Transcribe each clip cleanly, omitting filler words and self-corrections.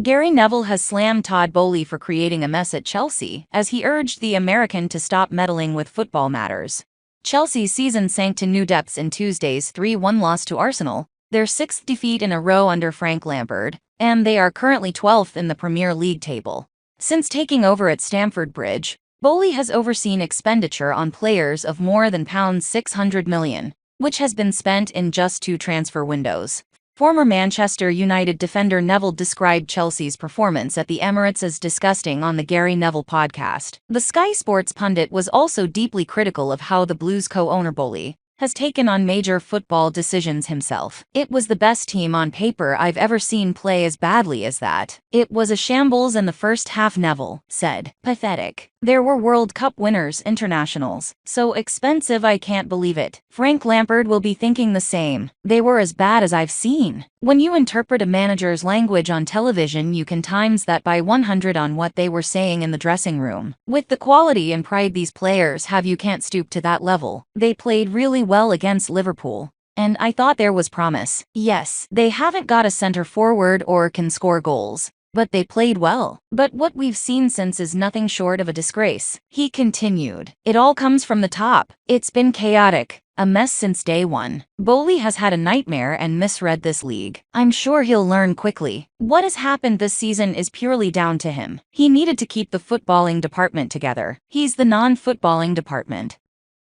Gary Neville has slammed Todd Boehly for creating a mess at Chelsea, as he urged the American to stop meddling with football matters. Chelsea's season sank to new depths in Tuesday's 3-1 loss to Arsenal, their sixth defeat in a row under Frank Lampard, and they are currently 12th in the Premier League table. Since taking over at Stamford Bridge, Boehly has overseen expenditure on players of more than £600 million, which has been spent in just 2 transfer windows. Former Manchester United defender Neville described Chelsea's performance at the Emirates as disgusting on the Gary Neville podcast. The Sky Sports pundit was also deeply critical of how the Blues co-owner Boehly has taken on major football decisions himself. "It was the best team on paper I've ever seen play as badly as that. It was a shambles in the first half," Neville said. "Pathetic. There were World Cup winners, internationals. So expensive I can't believe it. Frank Lampard will be thinking the same. They were as bad as I've seen." When you interpret a manager's language on television, you can times that by 100 on what they were saying in the dressing room. With the quality and pride these players have, you can't stoop to that level. They played really well against Liverpool, and I thought there was promise. Yes, they haven't got a center forward or can score goals, but they played well. But what we've seen since is nothing short of a disgrace. He continued. "It all comes from the top. It's been chaotic. A mess since day one. Boehly has had a nightmare and misread this league. I'm sure he'll learn quickly. What has happened this season is purely down to him. He needed to keep the footballing department together. He's the non-footballing department.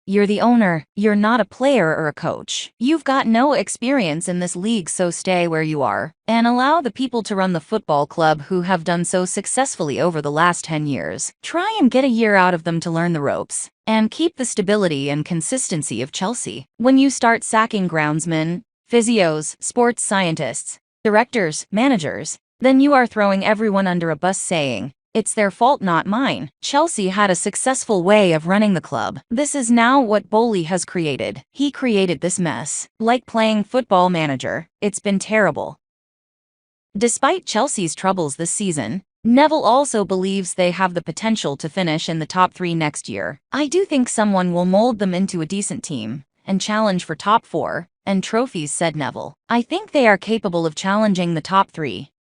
You're the owner. You're not a player or a coach. You've got no experience in this league, so stay where you are and allow the people to run the football club who have done so successfully over the last 10 years. Try and get a year out of them to learn the ropes and keep the stability and consistency of Chelsea. When you start sacking groundsmen, physios, sports scientists, directors, managers, then you are throwing everyone under a bus, saying, 'It's their fault, not mine.' Chelsea had a successful way of running the club. This is now what Boehly has created. He created this mess. Like playing Football Manager, it's been terrible." Despite Chelsea's troubles this season, Neville also believes they have the potential to finish in the top 3 next year. "I do think someone will mold them into a decent team and challenge for top 4 and trophies," said Neville. "I think they are capable of challenging the top 3.